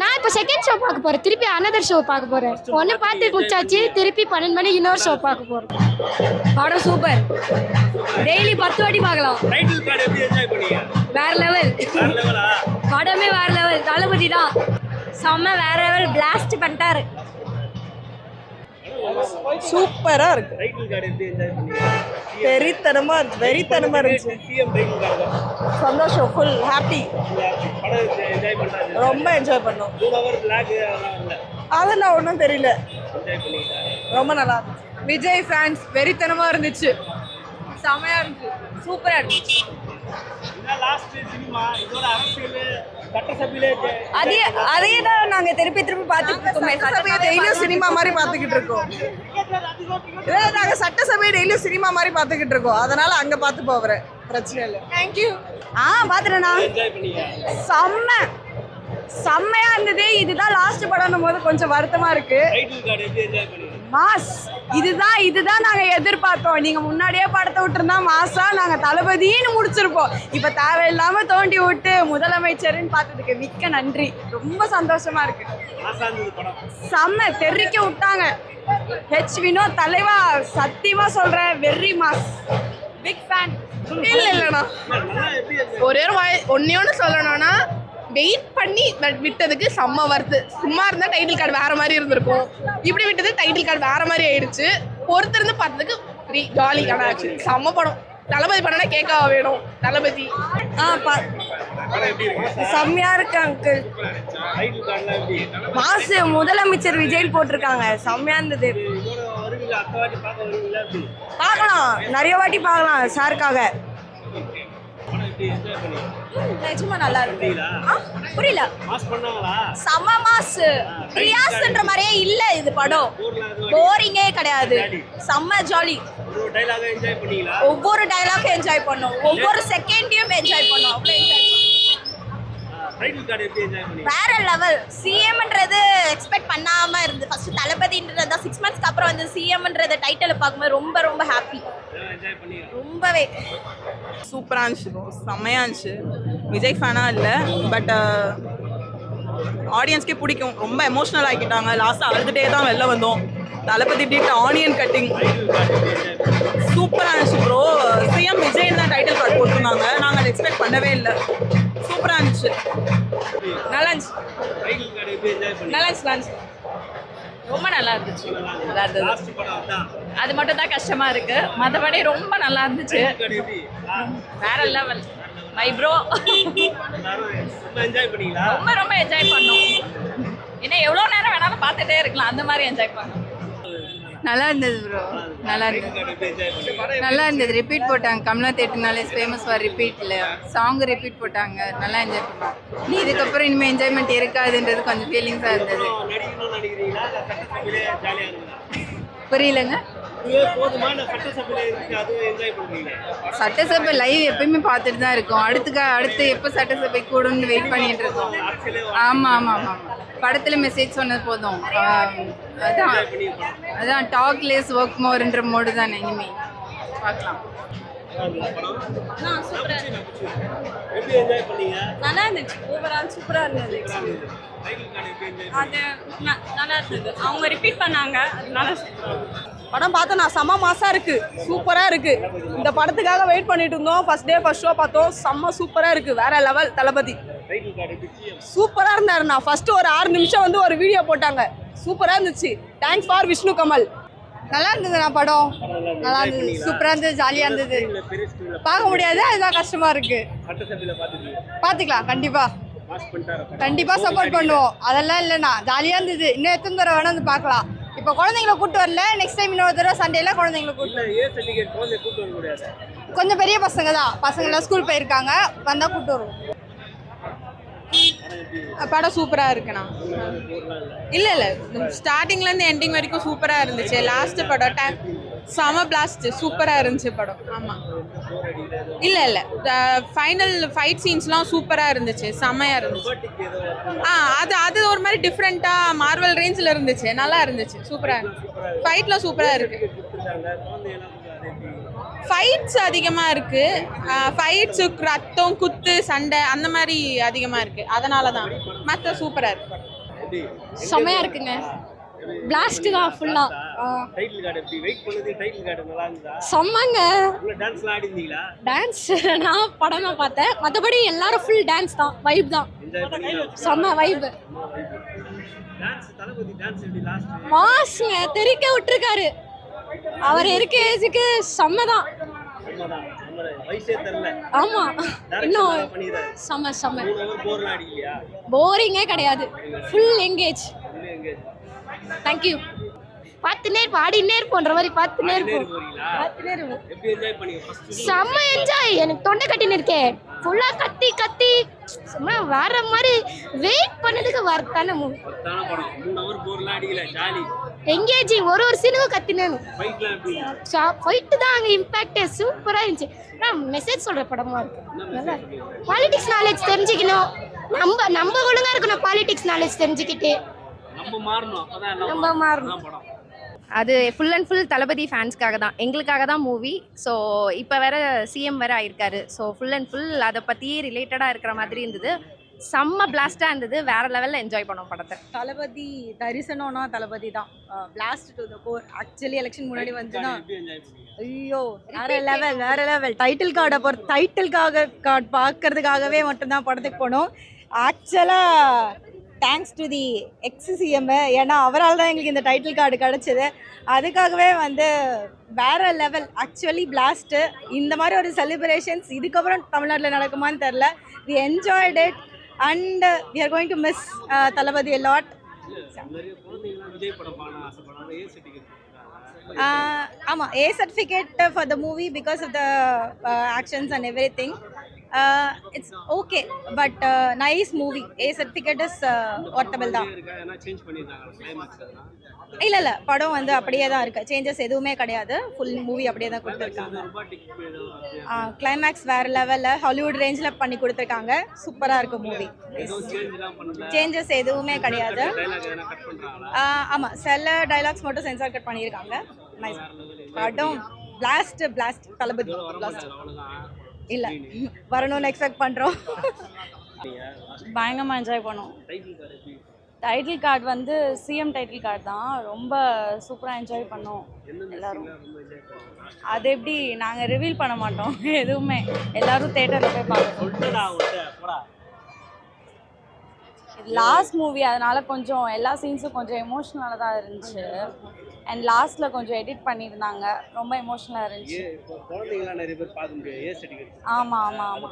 நான் இப்போ second show பார்க்க போறேன். திருப்பி அனதர் ஷோ பார்க்க போறேன். ஒன்னு பார்த்து முடிச்சாச்சு. திருப்பி 12 மணிக்கு இன்னொரு ஷோ பார்க்க போறோம். படம் சூப்பர். டெய்லி 10 வாட்டி பார்க்கலாம். டைட்டில் கார்டு எப்படி என்ஜாய் பண்ணீங்க? வேற லெவல். வேற லெவலா? படமே வேற லெவல். தளபதி தான் செம்ம வேற லெவல் பிளாஸ்ட் பண்ணிட்டாரு. சூப்பரா இருக்கு. டைட்டில் கார்டு எப்படி என்ஜாய் பண்ணீங்க? வெறித்தனமா இருந்துச்சு. சிஎம் டைட்டில் கார்டு சந்தோஷம், ஃபுல் ஹாப்பி. படம் என்ஜாய் பண்ணாங்க. ரொம்ப என்ஜாய் பண்ணோம். 2 ஹவர் லாக் அதெல்லாம் இல்ல. அதெல்லாம் ஒன்றும் தெரியல. என்ஜாய் பண்ணீங்க. ரொம்ப நல்லா இருந்துச்சு. விஜய் ஃபேன்ஸ் வெறித்தனமா இருந்துச்சு. செமையா இருந்துச்சு. சூப்பரா இருந்துச்சு. இதான் லாஸ்ட் சினிமா. இதோட அரசியல் சட்டசபையிலே அதே தான் நாங்க திருப்பி பார்த்துட்டு இருக்கோமே. சட்டசபையை டெய்லியும் சினிமா மாதிரி பார்த்துக்கிட்டு இருக்கோம். நாங்க சட்டசபையை டெய்லியும் சினிமா மாதிரி பார்த்துக்கிட்டு இருக்கோம். அதனால அங்க பார்த்து போகிறேன். பிரச்சனை இல்லை. தேங்க்யூ. பாத்துறேனா? என்ஜாய் பண்ணீங்க. செம்மையா இருந்தது. இதுதான் லாஸ்ட் படம்னும் போது கொஞ்சம் வருத்தமா இருக்கு. டைட்டில் கார்டு எப்படி என்ஜாய் பண்ணீங்க? மாஸ். இதுதான் நாங்க எதிர்பார்த்தோம். நீங்க முன்னாடியே படத்தை விட்டுருந்தா மாசா நாங்க தளபதின்னு முடிச்சிருப்போம். இப்ப தேவையில்லாம தோண்டி விட்டு முதலமைச்சர்னு பார்த்ததுக்கு மிக்க நன்றி. ரொம்ப சந்தோஷமா இருக்கு. செம்ம தெறிக்க விட்டாங்க. ஹெச் வினோத் தலைவா சத்தியமா சொல்றேன், வெரி மாஸ். Big fan. இல்லைண்ணா, ஒரே ஒன்னு சொல்லணும்னா வெயிட் பண்ணி விட்டதுக்கு செம்ம வருது. சும்மா இருந்தால் டைட்டில் கார்டு வேற மாதிரி இருந்திருக்கும். இப்படி விட்டது டைட்டில் கார்டு வேற மாதிரி ஆயிடுச்சு. பொறுத்திருந்து பார்த்ததுக்கு ஜாலி. ஆனால் ஆக்சுவலி செம்ம படம். தளபதி படம்னா கேட்கவா வேணும். தளபதி செம்மையா இருக்கு அங்கிள். மாசு முதலமைச்சர் விஜய் போட்டிருக்காங்க. செம்மையா இருந்தது. பார்க்கலாம், நிறைய வாட்டி பார்க்கலாம் சாருக்காக. நிஜமா நல்லா இருக்கு. புரியல. செம மாஸ். பிரியாஸ்ன்ற மாதிரியே இல்ல இது படம். போரிங்கே கிடையாது. செம்ம ஜாலி. ஒவ்வொரு டைலாக்கும் என்ஜாய் பண்ணோம். ஒவ்வொரு செகண்டையும் என்ஜாய் பண்ணோம். அவ்வளோ என்ஜாய் பண்ணோம். வேற லெவல். சிஎம்ன்றது எக்ஸ்பெக்ட் பண்ணாம இருந்து ஃபர்ஸ்ட் தளபதின்றது 6 மந்த்ஸ்க்கு அப்புறம் வந்து சிஎம்ன்றது டைட்டில் பார்க்கும்போது ரொம்ப ரொம்ப ஹாப்பி. ரொம்பவே சூப்பராக இருந்துச்சு. செம்மையாக இருந்துச்சு. விஜய் ஃபேனாக இல்லை, பட் ஆடியன்ஸ்க்கே பிடிக்கும். ரொம்ப எமோஷ்னல் ஆகிட்டாங்க. லாஸ்ட்டாக அழுதுகிட்டே தான் வெளில வந்தோம். தளபதி டீட் ஆனியன் கட்டிங் சூப்பராக இருந்துச்சு ப்ரோ. சிஎம் விஜய் தான் டைட்டில் கார்டு போட்டிருந்தாங்க. நாங்கள் அதை எக்ஸ்பெக்ட் பண்ணவே இல்லை. சூப்பராக இருந்துச்சு. நல்லா இருந்துச்சு. நல்லா இருந்துச்சு. ரொம்ப நல்லா இருந்துச்சு. நல்லா இருந்தது. அது மட்டும் தான் கஷ்டமா இருக்கு. மற்றபடி ரொம்ப நல்லா இருந்துச்சு. வேற லெவல். மை ப்ரோ ரொம்ப ரொம்ப என்ஜாய் பண்ணோம். ஏன்னா எவ்வளோ நேரம் வேணாலும் பார்த்துட்டே இருக்கலாம். அந்த மாதிரி என்ஜாய் பண்ணோம். நல்லா இருந்தது ப்ரோ. நல்லா இருந்தது. ரிப்பீட் போட்டாங்க. கமலா தேட்டர்னாலே ஃபேமஸ் ஃபார் ரிப்பீட்டில் சாங் ரிப்பீட் போட்டாங்க. நல்லா என்ஜாய் பண்ணோம். நீ இதுக்கப்புறம் இனிமேல் என்ஜாய்மெண்ட் இருக்காதுன்றது கொஞ்சம் ஃபீலிங்ஸாக இருந்தது. புரியலங்க. சட்டசபை லைவ் எப்பயுமே பார்த்துட்டு தான் இருக்கோம். அடுத்து எப்போ சட்டசபை கூடும்னு வெயிட் பண்ணிட்டு இருக்கோம். ஆமாம். படத்தில் மெசேஜ் சொன்னது போதும். அதான் டாக் லெஸ் ஒர்க் மோர்ன்ற மோடு தான். இனிமேல் பார்க்கலாம். நல்லா இருந்துச்சு. ஓவரால் சூப்பராக இருந்தது. அது நல்லா இருந்தது. அவங்க ரிப்பீட் பண்ணாங்க. அதனால படம் பார்த்தா நான் செம்ம மாசாக இருக்குது. சூப்பராக இருக்குது. இந்த படத்துக்காக வெயிட் பண்ணிட்டு இருந்தோம். ஃபர்ஸ்ட் ஷோ பார்த்தோம். செம்ம சூப்பராக இருக்குது. வேற லெவல். தளபதி சூப்பராக இருந்தாருண்ணா. ஃபர்ஸ்ட் ஒரு 6 நிமிஷம் வந்து ஒரு வீடியோ போட்டாங்க. சூப்பராக இருந்துச்சு. Thanks for Vishnu Kamal. நல்லா இருந்ததுண்ணா படம். நல்லா இருந்தது. சூப்பராக இருந்தது. ஜாலியாக இருந்தது. பார்க்க முடியாது, அதுதான் கஷ்டமாக இருக்குது. பார்த்துக்கலாம். கண்டிப்பாக சப்போர்ட் பண்ணுவோம். அதெல்லாம் இல்லைண்ணா, ஜாலியாக இருந்தது. இன்னும் எத்தனை தடவை வேணால் வந்து பார்க்கலாம். இப்போ குழந்தைங்கள கூப்பிட்டு வரல. நெக்ஸ்ட் டைம் இன்னொரு தடவை சண்டேல குழந்தைங்கள கூப்பிட்டு. கொஞ்சம் பெரிய பசங்க தான். பசங்களாம் ஸ்கூல் போயிருக்காங்க. வந்தால் கூப்பிட்டு வருவோம். படம் சூப்பராக இருக்குண்ணா. இல்லை ஸ்டார்டிங்லேருந்து எண்டிங் வரைக்கும் சூப்பராக இருந்துச்சு. லாஸ்ட்டு படம் செம பிளாஸ்ட். சூப்பராக இருந்துச்சு படம். ஆமாம். இல்லை ஃபைனல் ஃபைட் சீன்ஸ்லாம் சூப்பராக இருந்துச்சு. செம்மையாக இருந்துச்சு. அது ஒரு மாதிரி டிஃப்ரெண்ட்டாக மார்வல் ரேஞ்சில் இருந்துச்சு. நல்லா இருந்துச்சு. சூப்பராக இருந்துச்சு. ஃபைட்லாம் சூப்பராக இருக்குது. ஃபைட்ஸ் அதிகமாக இருக்குது. ஃபைட்ஸு, ரத்தம், குத்து, சண்டை அந்த மாதிரி அதிகமாக இருக்குது. அதனால தான் மற்ற சூப்பராக இருக்குது. செமையா இருக்குங்க. பிளாஸ்ட் தான் ஃபுல்லா. டைட்டில் கார்டு எப்படி வெயிட் பண்ணது? டைட்டில் கார்டு நல்லா இருந்ததா? செம்மங்க. உள்ள டான்ஸ்லாம் ஆடி இருந்தீங்களா? டான்ஸ் நான் படமா பார்த்தேன், மற்றபடி எல்லாரும் ஃபுல் டான்ஸ் தான், வைப் தான். என்ஜாய் பண்ணீங்களா? செம்ம வைப். டான்ஸ் தளபதி டான்ஸ் எப்படி லாஸ்ட்? மாஸ்ங்க தெறிக்க விட்டுருக்காரு. அவர் இருக்க ஏஜுக்கு செம்மதான். உண்மைதான். நம்ம வயசே தெரியல. ஆமா, Direction இன்னும் நல்லா பண்ணிடுறாரு. செம்ம செம்ம. 3 ஹவர் போர்லாம் அடிக்கலையா? போரிங்கே கிடையாது, ஃபுல் எங்கேஜ். உள்ளே எங்க தேங்க்யூ. பார்த்துனே இருப்போம், ஆடினே இருப்போன்ற மாதிரி பார்த்துனே இருப்போம். போறீங்களா? பார்த்துனே இருப்போம். எப்படி என்ஜாய் பண்ணீங்க ஃபர்ஸ்ட்? செம்ம என்ஜாய். எனக்கு தொண்டை கட்டின்னு இருக்கேன், ஃபுல்லா கத்தி கத்தி சும்மா வேற மாதிரி வெயிட் பண்ணதுக்கு வரத்தான மூவி. பத்தான படம். 3 ஹவர் போர்லாம் அடிக்கல, ஜாலி. எங்கேஜிங் ஒரு சீனுக்கும் கத்தினேன். ஃபைட்லாம் எப்படி? ஃபைட்டு தான் அங்கே இம்பாக்டே சூப்பராக இருந்துச்சு. நான் மெசேஜ் சொல்கிற படமா இருக்கு. நல்லா பாலிடிக்ஸ் நாலேஜ் தெரிஞ்சுக்கணும். நம்ம ஒழுங்கா இருக்கணும், பாலிடிக்ஸ் நாலேஜ் தெரிஞ்சுக்கிட்டு நம்ம மாறணும். அப்பதான் எல்லாம் நம்ம மாறணும். அதான் படம். அது ஃபுல் அண்ட் ஃபுல் தளபதி ஃபேன்ஸ்க்காக தான், எங்களுக்காக தான் மூவி. ஸோ இப்போ வேற சிஎம் வேற ஆயிருக்காரு. ஸோ ஃபுல் அண்ட் ஃபுல் அதை பற்றியே ரிலேட்டடாக இருக்கிற மாதிரி இருந்தது. செம்ம பிளாஸ்டாக இருந்தது. வேற லெவலில் என்ஜாய் பண்ணோம் படத்தை. தளபதி தரிசனம்னா தளபதி தான். Blast to the core. Actually election முன்னாடி வந்துச்சுன்னா எப்படி என்ஜாய் பண்ணீங்க? ஐயோ வேற லெவல். டைட்டில் கார்டு பார்க்கறதுக்காகவே மட்டும்தான் படத்துக்கு போனோம். ஆக்சுவலாக தேங்க்ஸ் டு தி எக்ஸ்-சிஎம், ஏன்னா அவரால் தான் எங்களுக்கு இந்த டைட்டில் கார்டு கிடச்சிது. அதுக்காகவே வந்து வேற லெவல். ஆக்சுவலி பிளாஸ்ட்டு இந்த மாதிரி ஒரு செலிப்ரேஷன்ஸ் இதுக்கப்புறம் தமிழ்நாட்டில் நடக்குமான்னு தெரில. We enjoyed it and we are going to miss Thalapathy a lot. நிறைய குழந்தைங்கலாம் விஜய் படம் பார்க்க ஆசைப்படுறாங்க. ஏ சர்டிஃபிகேட் ஆமாம், A certificate for the movie because of the actions and everything. It's okay but nice movie. A certificate is worthable தான். இருக்கா? ஏன்னா change பண்ணிருக்காங்க கிளைமாக்ஸ் அதெல்லாம். இல்லை படம் வந்து அப்படியே தான் இருக்குது. சேஞ்சஸ் எதுவுமே கிடையாது. ஃபுல் மூவி அப்படியே தான் கொடுத்துருக்காங்க. ரொபாட்டிக் ஏதோ கிளைமேக்ஸ் வேறு லெவலில் ஹாலிவுட் ரேஞ்சில் பண்ணி கொடுத்துருக்காங்க. சூப்பராக இருக்குது மூவி. சேஞ்ச்லாம் பண்ணல. சேஞ்சஸ் எதுவுமே கிடையாது. டைலாக் எதனா கட் பண்றாங்களா? ஆமாம், சில டைலாக்ஸ் மட்டும் சென்சார் கட் பண்ணியிருக்காங்க. நைஸ் படம். பிளாஸ்ட் தளபதி பிளாஸ்ட். அவ்வளவுதான். இல்லை வரணும்னு எக்ஸ்பெக்ட் பண்ணுறோம். பயங்கரமாக என்ஜாய் பண்ணோம். டைட்டில் கார்டு எப்படி? டைட்டில் கார்டு வந்து சிஎம் டைட்டில் கார்டு தான். ரொம்ப சூப்பராக என்ஜாய் பண்ணோம் எல்லாரும். ரொம்ப என்ஜாய் பண்ணுவாங்க. அது எப்படி நாங்கள் ரிவீல் பண்ண மாட்டோம் எதுவுமே. எல்லாரும் தேட்டரில் போய் பார்க்கணும். சொல்லுடா உன்கிட்ட போடா. இது லாஸ்ட் மூவி, அதனால கொஞ்சம் எல்லா சீன்ஸும் கொஞ்சம் எமோஷ்னலாக தான் இருந்துச்சு. அண்ட் லாஸ்ட்டில் கொஞ்சம் எடிட் பண்ணியிருந்தாங்க, ரொம்ப எமோஷ்னலாக இருந்துச்சு. இப்போ குழந்தைங்களாம் நிறைய பேர் பார்க்க முடியாது. ஏ சர்டிஃபிகேட் ஆமாம்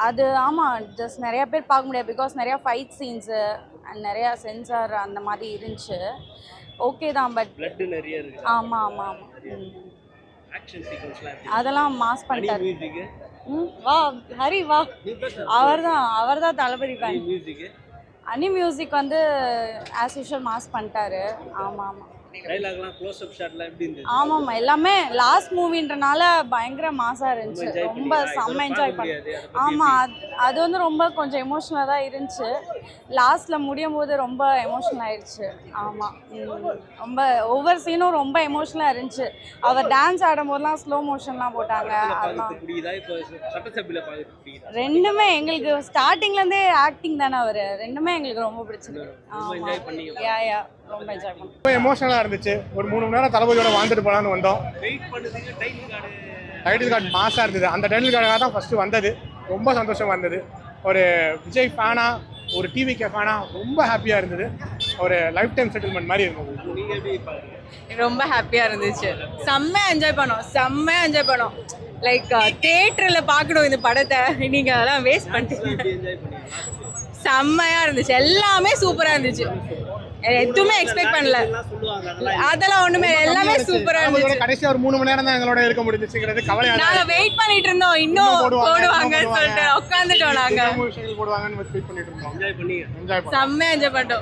அது ஆமாம், ஜஸ்ட் நிறைய பேர் பார்க்க முடியாது பிகாஸ் நிறையா ஃபைட் சீன்ஸு அண்ட் நிறையா சென்சார் அந்த மாதிரி இருந்துச்சு. ஓகே தான் பட் பிளட் நிறைய இருக்கு. ஆமாம் ஆக்ஷன் சீக்வென்ஸ்லாம் எப்படி? அதெல்லாம் மாஸ் பண்ணிட்டாரு. மியூசிக் வா ஹரி வா. அவர் தான் தளபதி ஃபேன். மியூசிக் அனி மியூசிக் வந்து ஆஸ் யூஷுவல் மாஸ் பண்ணிட்டாரு. ஆமாம் டைலாக்லாம் க்ளோஸ் அப் ஷாட்லாம் எப்படி இருந்துச்சு? ஆமாம் எல்லாமே லாஸ்ட் மூவின்றனால பயங்கர மாசாக இருந்துச்சு. ரொம்ப செம்ம என்ஜாய் பண்ணேன். ஆமாம் அது வந்து ரொம்ப கொஞ்சம் எமோஷ்னலாக தான் இருந்துச்சு. லாஸ்ட்டில் முடியும் போது ரொம்ப எமோஷ்னல் ஆயிடுச்சு. ஆமாம் ரொம்ப ஒவ்வொரு சீனும் ரொம்ப எமோஷ்னலாக இருந்துச்சு. அவர் டான்ஸ் ஆடும்போதெல்லாம் ஸ்லோ மோஷன்லாம் போட்டாங்க. அதெல்லாம் புரியுதா? இப்போ சட்டசபையில் பார்க்க புரியுதா? ரெண்டுமே எங்களுக்கு ஸ்டார்டிங்லேருந்தே ஆக்டிங் தானே அவர். ரெண்டுமே எங்களுக்கு ரொம்ப பிடிச்சிருக்கு. ஆமாம் யா ரொம்ப என்ஜாய் பண்ணோம். ரொம்ப எமோஷனலாக இருந்துச்சு. ஒரு 3 மணி நேரம் தளபதியோட வாழ்ந்துட்டு போகலான்னு வந்தோம். வெயிட் பண்ணுறதுக்கு டைட்டில் கார்டு மாசாக இருந்தது. அந்த டைட்டில் கார்டாக தான் ஃபஸ்ட்டு வந்தது. ரொம்ப சந்தோஷமாக இருந்தது. ஒரு விஜய் ஃபேனாக, ஒரு டிவிகே ஃபேனாக ரொம்ப ஹாப்பியாக இருந்தது. ஒரு லைஃப் டைம் செட்டில்மெண்ட் மாதிரி இருந்தது. நீங்கள் எப்படி பாருங்க? ரொம்ப ஹாப்பியாக இருந்துச்சு. செம்மையாக என்ஜாய் பண்ணோம். லைக் தேட்டரில் பார்க்கணும் இந்த படத்தை. நீங்கள் அதெல்லாம் வேஸ்ட் பண்ணிட்டீங்க. என்ஜாய் பண்ணீங்க? செம்மையாக இருந்துச்சு. எல்லாமே சூப்பராக இருந்துச்சு. எதுவுமே எக்ஸ்பெக்ட் பண்ணல. அதெல்லாம் ஒண்ணுமே, எல்லாமே சூப்பரா இருந்துச்சு. கடைசி ஒரு 3 மணி நேரம் தான் எங்களோட இருக்க முடிஞ்சிச்சுங்கிறது கவலையா. நாங்க வெயிட் பண்ணிட்டு இருந்தோம், இன்னும் போடுவாங்கன்னு சொல்லிட்டு உட்காந்துட்டோம். நாங்க போடுவாங்கன்னு வெயிட் பண்ணிட்டு இருந்தோம். என்ஜாய் பண்ணீங்க? என்ஜாய் செம்மையா என்ஜாய் பண்ணிட்டோம்.